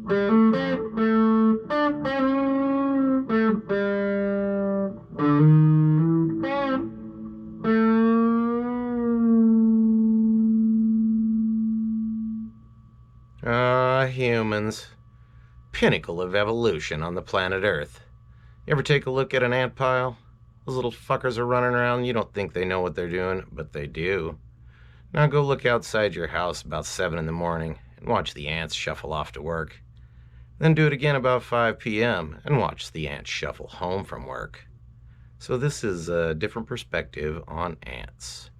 Humans. Pinnacle of evolution on the planet Earth. You ever take a look at an ant pile? Those little fuckers are running around, you don't think they know what they're doing, but they do. Now go look outside your house about 7 in the morning and watch the ants shuffle off to work. Then do it again about 5 p.m. and watch the ants shuffle home from work. So this is a different perspective on ants.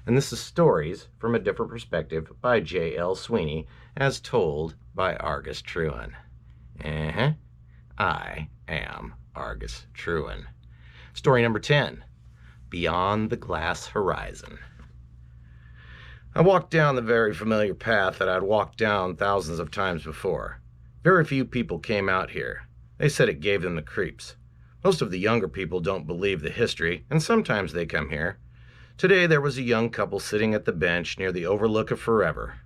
And this is Stories from a Different Perspective by J.L. Sweeney, as told by Argus Truin. I am Argus Truin. Story number 10, Beyond the Glass Horizon. I walked down the very familiar path that I'd walked down thousands of times before. Very few people came out here. They said it gave them the creeps. Most of the younger people don't believe the history, and sometimes they come here. Today there was a young couple sitting at the bench near the overlook of Forever.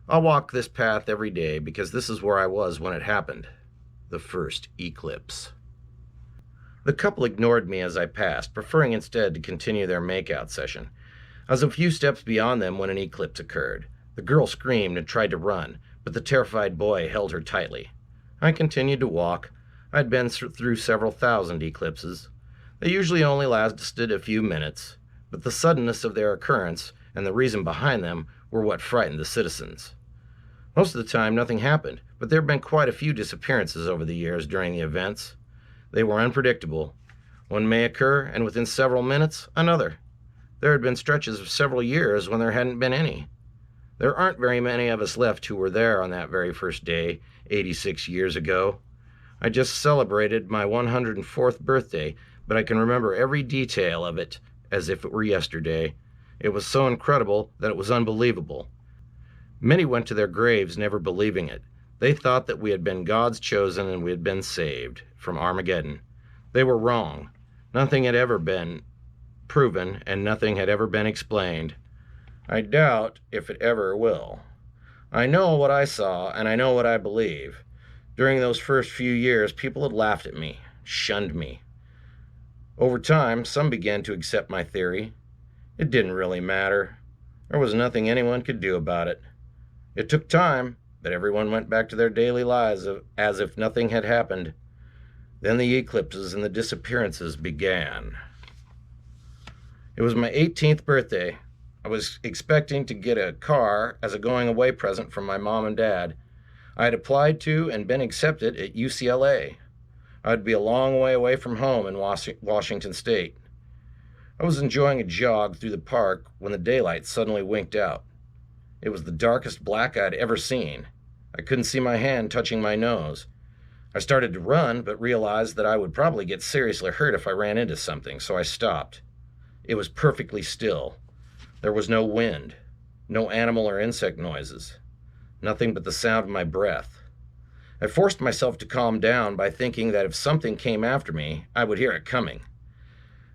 I'll walk this path every day because this is where I was when it happened. The first eclipse. The couple ignored me as I passed, preferring instead to continue their makeout session. I was a few steps beyond them when an eclipse occurred. The girl screamed and tried to run, but the terrified boy held her tightly. I continued to walk. I'd been through several thousand eclipses. They usually only lasted a few minutes, but the suddenness of their occurrence and the reason behind them were what frightened the citizens. Most of the time, nothing happened, but there have been quite a few disappearances over the years during the events. They were unpredictable. One may occur, and within several minutes, another. There had been stretches of several years when there hadn't been any. There aren't very many of us left who were there on that very first day, 86 years ago. I just celebrated my 104th birthday, but I can remember every detail of it as if it were yesterday. It was so incredible that it was unbelievable. Many went to their graves never believing it. They thought that we had been God's chosen and we had been saved from Armageddon. They were wrong. Nothing had ever been proven and nothing had ever been explained. I doubt if it ever will. I know what I saw and I know what I believe. During those first few years, people had laughed at me, shunned me. Over time, some began to accept my theory. It didn't really matter. There was nothing anyone could do about it. It took time, but everyone went back to their daily lives as if nothing had happened. Then the eclipses and the disappearances began. It was my 18th birthday. I was expecting to get a car as a going-away present from my mom and dad. I had applied to and been accepted at UCLA. I'd be a long way away from home in Washington State. I was enjoying a jog through the park when the daylight suddenly winked out. It was the darkest black I'd ever seen. I couldn't see my hand touching my nose. I started to run, but realized that I would probably get seriously hurt if I ran into something, so I stopped. It was perfectly still. There was no wind, no animal or insect noises, nothing but the sound of my breath. I forced myself to calm down by thinking that if something came after me, I would hear it coming.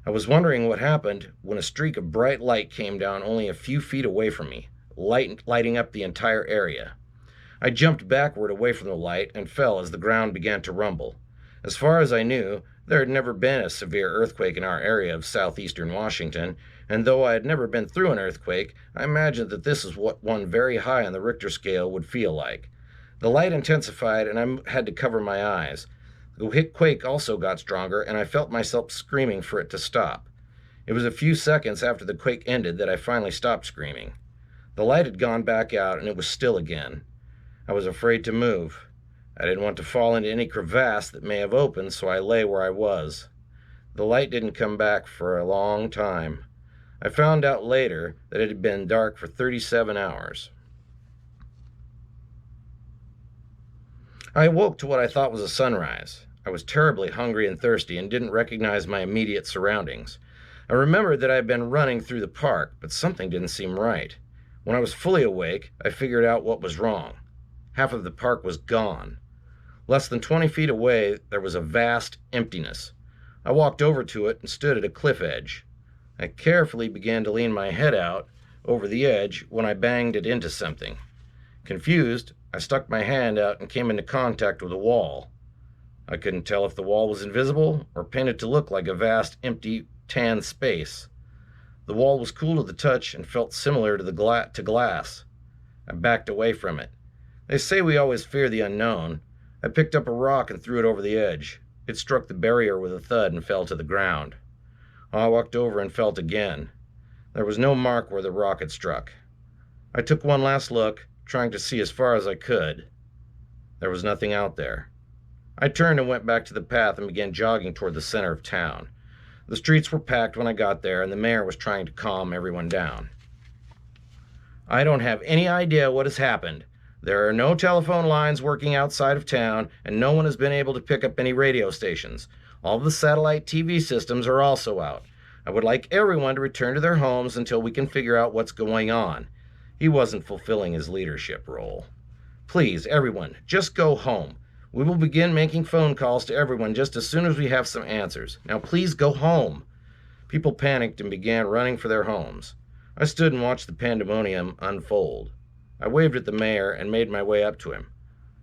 I was wondering what happened when a streak of bright light came down only a few feet away from me, lighting up the entire area. I jumped backward away from the light and fell as the ground began to rumble. As far as I knew, there had never been a severe earthquake in our area of southeastern Washington, and though I had never been through an earthquake, I imagined that this is what one very high on the Richter scale would feel like. The light intensified and I had to cover my eyes. The quake also got stronger and I felt myself screaming for it to stop. It was a few seconds after the quake ended that I finally stopped screaming. The light had gone back out and it was still again. I was afraid to move. I didn't want to fall into any crevasse that may have opened, so I lay where I was. The light didn't come back for a long time. I found out later that it had been dark for 37 hours. I awoke to what I thought was a sunrise. I was terribly hungry and thirsty and didn't recognize my immediate surroundings. I remembered that I had been running through the park, but something didn't seem right. When I was fully awake, I figured out what was wrong. Half of the park was gone. Less than 20 feet away, there was a vast emptiness. I walked over to it and stood at a cliff edge. I carefully began to lean my head out over the edge when I banged it into something. Confused, I stuck my hand out and came into contact with a wall. I couldn't tell if the wall was invisible or painted to look like a vast, empty, tan space. The wall was cool to the touch and felt similar to glass. I backed away from it. They say we always fear the unknown. I picked up a rock and threw it over the edge. It struck the barrier with a thud and fell to the ground. I walked over and felt again. There was no mark where the rock had struck. I took one last look, trying to see as far as I could. There was nothing out there. I turned and went back to the path and began jogging toward the center of town. The streets were packed when I got there, and the mayor was trying to calm everyone down. I don't have any idea what has happened. There are no telephone lines working outside of town, and no one has been able to pick up any radio stations. All of the satellite TV systems are also out. I would like everyone to return to their homes until we can figure out what's going on. He wasn't fulfilling his leadership role. Please, everyone, just go home. We will begin making phone calls to everyone just as soon as we have some answers. Now please go home. People panicked and began running for their homes. I stood and watched the pandemonium unfold. I waved at the mayor and made my way up to him.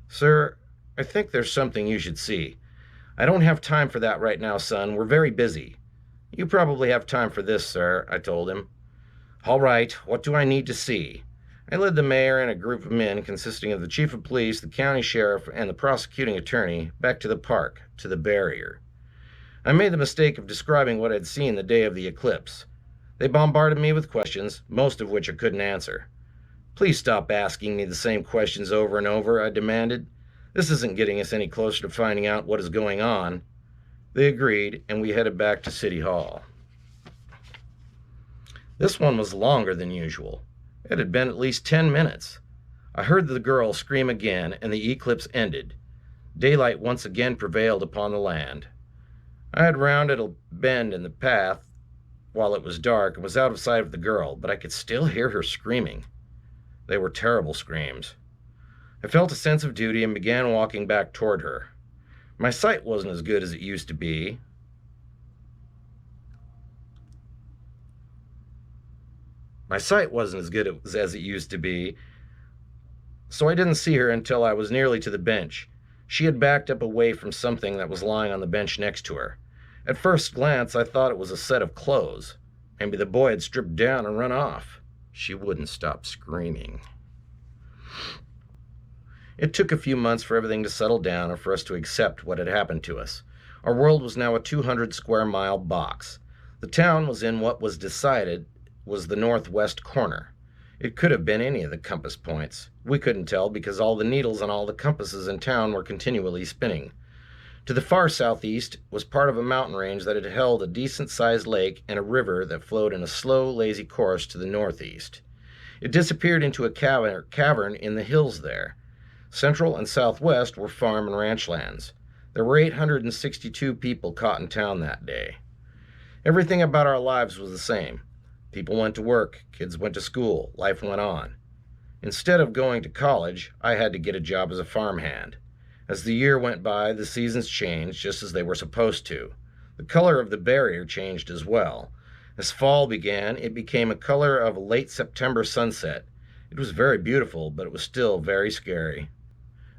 Sir, I think there's something you should see. I don't have time for that right now, son. We're very busy. You probably have time for this, sir, I told him. All right, what do I need to see? I led the mayor and a group of men consisting of the chief of police, the county sheriff, and the prosecuting attorney back to the park, to the barrier. I made the mistake of describing what I'd seen the day of the eclipse. They bombarded me with questions, most of which I couldn't answer. Please stop asking me the same questions over and over, I demanded. This isn't getting us any closer to finding out what is going on. They agreed, and we headed back to City Hall. This one was longer than usual. It had been at least 10 minutes. I heard the girl scream again, and the eclipse ended. Daylight once again prevailed upon the land. I had rounded a bend in the path while it was dark and was out of sight of the girl, but I could still hear her screaming. They were terrible screams. I felt a sense of duty and began walking back toward her. My sight wasn't as good as it used to be. as it used to be, so I didn't see her until I was nearly to the bench. She had backed up away from something that was lying on the bench next to her. At first glance, I thought it was a set of clothes. Maybe the boy had stripped down and run off. She wouldn't stop screaming. It took a few months for everything to settle down and for us to accept what had happened to us. Our world was now a 200-square-mile box. The town was in what was decided was the northwest corner. It could have been any of the compass points. We couldn't tell because all the needles on all the compasses in town were continually spinning. To the far southeast was part of a mountain range that had held a decent-sized lake and a river that flowed in a slow, lazy course to the northeast. It disappeared into a cavern in the hills there. Central and southwest were farm and ranch lands. There were 862 people caught in town that day. Everything about our lives was the same. People went to work, kids went to school, life went on. Instead of going to college, I had to get a job as a farmhand. As the year went by, the seasons changed just as they were supposed to. The color of the barrier changed as well. As fall began, it became a color of a late September sunset. It was very beautiful, but it was still very scary.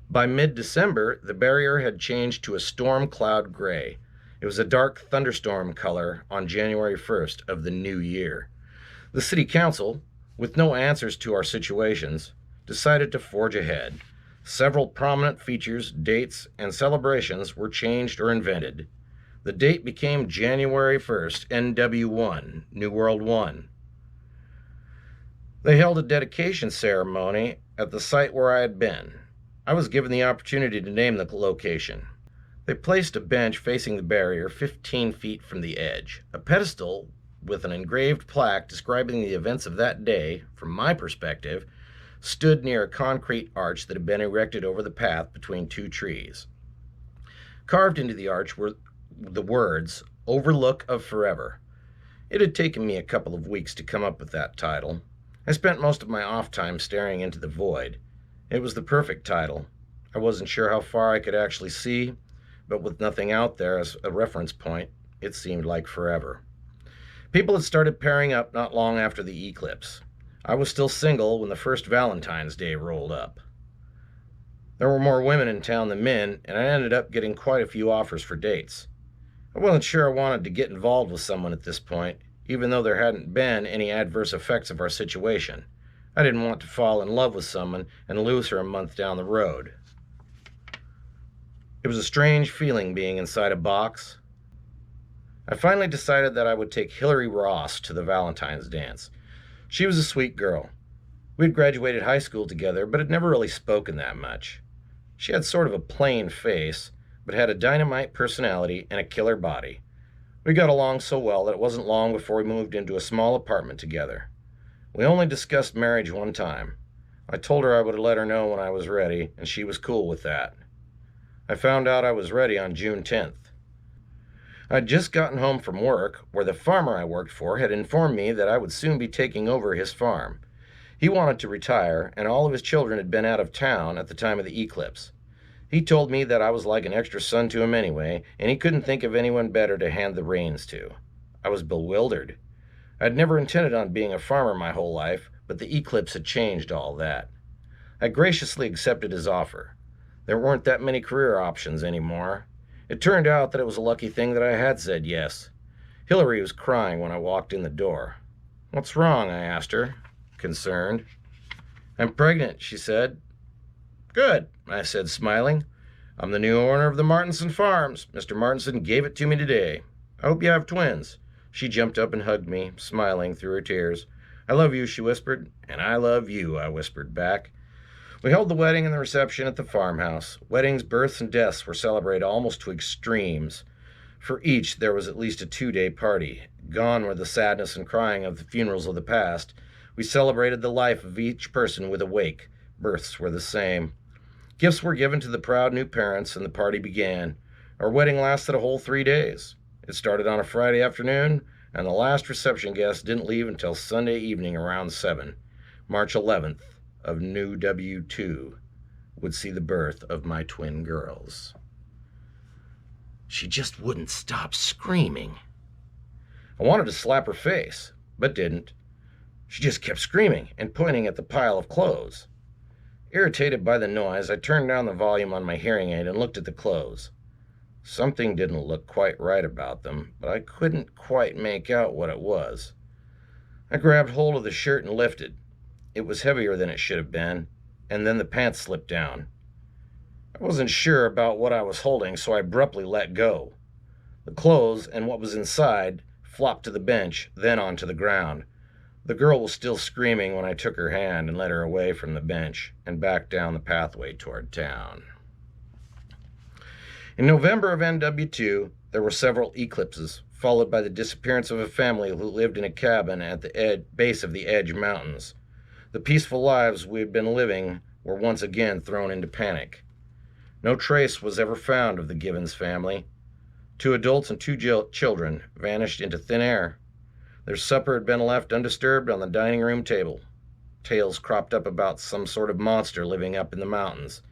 By mid-December, the barrier had changed to a storm cloud gray. It was a dark thunderstorm color on January 1st of the new year. The city council, with no answers to our situations, decided to forge ahead. Several prominent features, dates, and celebrations were changed or invented. The date became January 1st, NW1, New World 1. They held a dedication ceremony at the site where I had been. I was given the opportunity to name the location. They placed a bench facing the barrier 15 feet from the edge. A pedestal with an engraved plaque describing the events of that day, from my perspective, stood near a concrete arch that had been erected over the path between two trees. Carved into the arch were the words, "Overlook of Forever." It had taken me a couple of weeks to come up with that title. I spent most of my off time staring into the void. It was the perfect title. I wasn't sure how far I could actually see, but with nothing out there as a reference point, it seemed like forever. People had started pairing up not long after the eclipse. I was still single when the first Valentine's Day rolled up. There were more women in town than men, and I ended up getting quite a few offers for dates. I wasn't sure I wanted to get involved with someone at this point, even though there hadn't been any adverse effects of our situation. I didn't want to fall in love with someone and lose her a month down the road. It was a strange feeling being inside a box. I finally decided that I would take Hillary Ross to the Valentine's dance. She was a sweet girl. We'd graduated high school together, but had never really spoken that much. She had sort of a plain face, but had a dynamite personality and a killer body. We got along so well that it wasn't long before we moved into a small apartment together. We only discussed marriage one time. I told her I would let her know when I was ready, and she was cool with that. I found out I was ready on June 10th. I'd just gotten home from work, where the farmer I worked for had informed me that I would soon be taking over his farm. He wanted to retire, and all of his children had been out of town at the time of the eclipse. He told me that I was like an extra son to him anyway, and he couldn't think of anyone better to hand the reins to. I was bewildered. I'd never intended on being a farmer my whole life, but the eclipse had changed all that. I graciously accepted his offer. There weren't that many career options anymore. It turned out that it was a lucky thing that I had said yes. Hillary was crying when I walked in the door. "What's wrong?" I asked her, concerned. "I'm pregnant," she said. "Good," I said, smiling. "I'm the new owner of the Martinson Farms. Mr. Martinson gave it to me today. I hope you have twins." She jumped up and hugged me, smiling through her tears. "I love you," she whispered. "And I love you," I whispered back. We held the wedding and the reception at the farmhouse. Weddings, births, and deaths were celebrated almost to extremes. For each, there was at least a 2-day party. Gone were the sadness and crying of the funerals of the past. We celebrated the life of each person with a wake. Births were the same. Gifts were given to the proud new parents, and the party began. Our wedding lasted a whole 3 days. It started on a Friday afternoon, and the last reception guest didn't leave until Sunday evening around 7. March 11th of New W2 would see the birth of my twin girls. She just wouldn't stop screaming. I wanted to slap her face, but didn't. She just kept screaming and pointing at the pile of clothes. Irritated by the noise, I turned down the volume on my hearing aid and looked at the clothes. Something didn't look quite right about them, but I couldn't quite make out what it was. I grabbed hold of the shirt and lifted. It was heavier than it should have been, and then the pants slipped down. I wasn't sure about what I was holding, so I abruptly let go. The clothes and what was inside flopped to the bench, then onto the ground. The girl was still screaming when I took her hand and led her away from the bench and back down the pathway toward town. In November of NW2, there were several eclipses, followed by the disappearance of a family who lived in a cabin at the base of the Edge Mountains. The peaceful lives we had been living were once again thrown into panic. No trace was ever found of the Gibbons family. 2 adults and 2 children vanished into thin air. Their supper had been left undisturbed on the dining room table. Tales cropped up about some sort of monster living up in the mountains.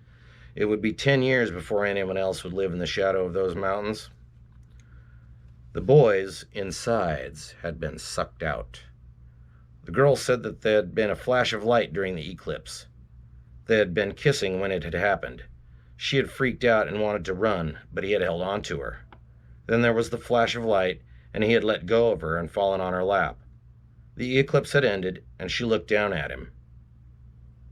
It would be 10 years before anyone else would live in the shadow of those mountains. The boys' insides had been sucked out. The girl said that there had been a flash of light during the eclipse. They had been kissing when it had happened. She had freaked out and wanted to run, but he had held on to her. Then there was the flash of light, and he had let go of her and fallen on her lap. The eclipse had ended, and she looked down at him.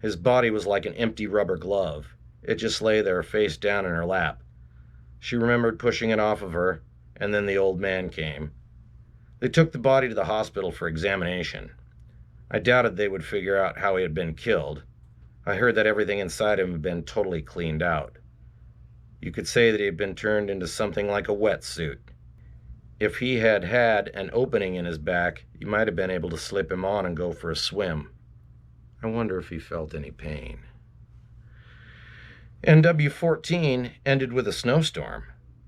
His body was like an empty rubber glove. It just lay there face down in her lap. She remembered pushing it off of her, and then the old man came. They took the body to the hospital for examination. I doubted they would figure out how he had been killed. I heard that everything inside him had been totally cleaned out. You could say that he had been turned into something like a wetsuit. If he had had an opening in his back, you might have been able to slip him on and go for a swim. I wonder if he felt any pain. NW14 ended with a snowstorm.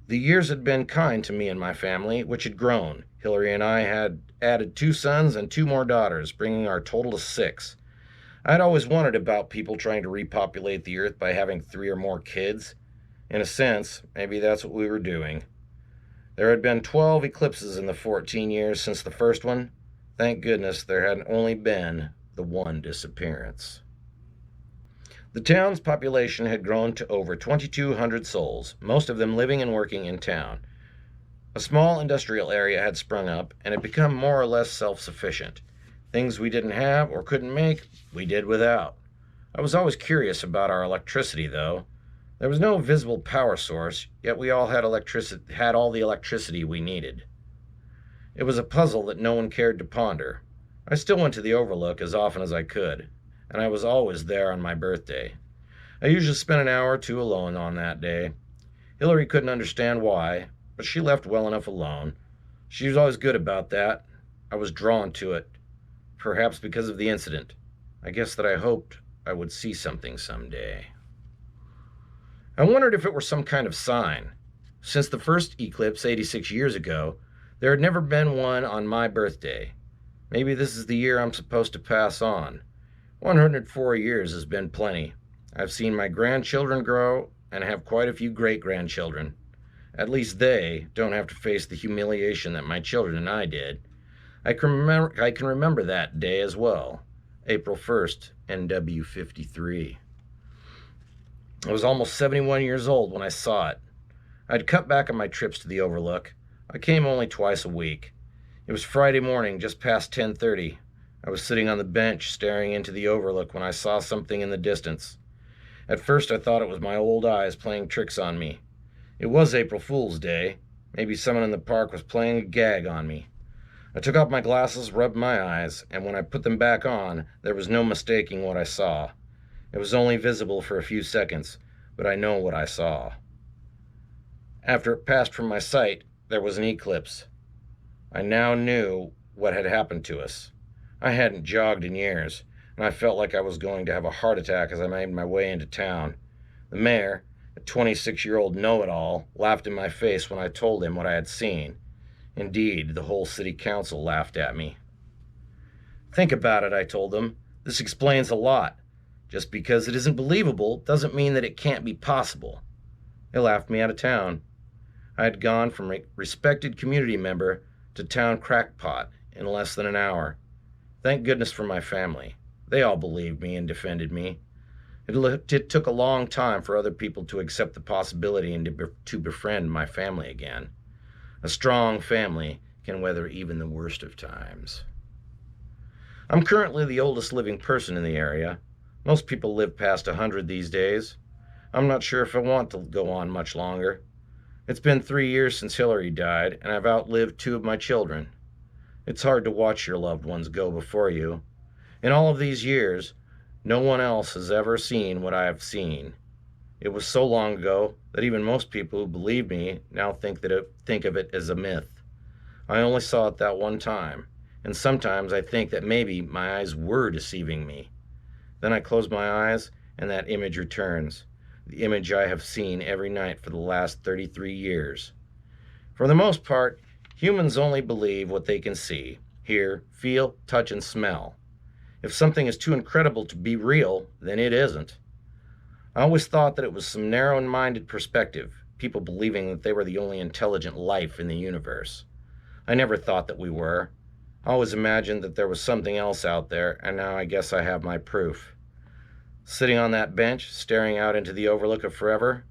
The years had been kind to me and my family, which had grown. Hillary and I had added 2 sons and 2 more daughters, bringing our total to 6. I'd always wondered about people trying to repopulate the earth by having 3 or more kids. In a sense, maybe that's what we were doing. There had been 12 eclipses in the 14 years since the first one. Thank goodness there had only been the one disappearance. The town's population had grown to over 2,200 souls, most of them living and working in town. A small industrial area had sprung up and had become more or less self-sufficient. Things we didn't have or couldn't make, we did without. I was always curious about our electricity, though. There was no visible power source, yet we all had all the electricity we needed. It was a puzzle that no one cared to ponder. I still went to the Overlook as often as I could, and I was always there on my birthday. I usually spent an hour or two alone on that day. Hillary couldn't understand why, but she left well enough alone. She was always good about that. I was drawn to it, perhaps because of the incident. I guess that I hoped I would see something someday. I wondered if it were some kind of sign. Since the first eclipse 86 years ago, there had never been one on my birthday. Maybe this is the year I'm supposed to pass on. 104 years has been plenty. I've seen my grandchildren grow and have quite a few great-grandchildren. At least they don't have to face the humiliation that my children and I did. I can remember that day as well. April 1st, NW 53. I was almost 71 years old when I saw it. I'd cut back on my trips to the Overlook. I came only twice a week. It was Friday morning, just past 10:30. I was sitting on the bench staring into the Overlook when I saw something in the distance. At first I thought it was my old eyes playing tricks on me. It was April Fool's Day. Maybe someone in the park was playing a gag on me. I took off my glasses, rubbed my eyes, and when I put them back on, there was no mistaking what I saw. It was only visible for a few seconds, but I know what I saw. After it passed from my sight, there was an eclipse. I now knew what had happened to us. I hadn't jogged in years, and I felt like I was going to have a heart attack as I made my way into town. The mayor, a 26-year-old know-it-all, laughed in my face when I told him what I had seen. Indeed, the whole city council laughed at me. Think about it, I told them. This explains a lot. Just because it isn't believable doesn't mean that it can't be possible. They laughed me out of town. I had gone from a respected community member to town crackpot in less than an hour. Thank goodness for my family. They all believed me and defended me. It took a long time for other people to accept the possibility and to befriend my family again. A strong family can weather even the worst of times. I'm currently the oldest living person in the area. Most people live past 100 these days. I'm not sure if I want to go on much longer. It's been 3 years since Hillary died, and I've outlived 2 of my children. It's hard to watch your loved ones go before you. In all of these years, no one else has ever seen what I have seen. It was so long ago that even most people who believe me now think of it as a myth. I only saw it that one time, and sometimes I think that maybe my eyes were deceiving me. Then I close my eyes, and that image returns, the image I have seen every night for the last 33 years. For the most part, humans only believe what they can see, hear, feel, touch, and smell. If something is too incredible to be real, then it isn't. I always thought that it was some narrow-minded perspective, people believing that they were the only intelligent life in the universe. I never thought that we were. I always imagined that there was something else out there, and now I guess I have my proof. Sitting on that bench, staring out into the Overlook of Forever,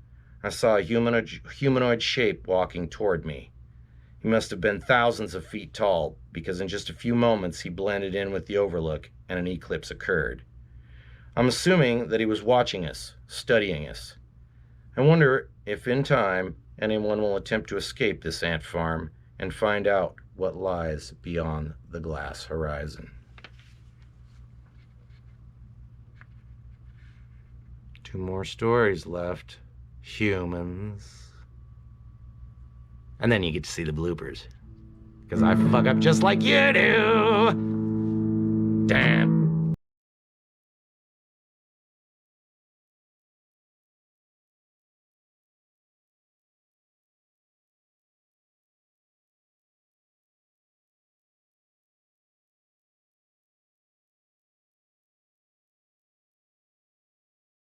I saw a humanoid shape walking toward me. He must have been thousands of feet tall, because in just a few moments he blended in with the Overlook, and an eclipse occurred. I'm assuming that he was watching us, studying us. I wonder if in time anyone will attempt to escape this ant farm and find out what lies beyond the glass horizon. 2 more stories left. Humans. And then you get to see the bloopers. Because I fuck up just like you do. Damn.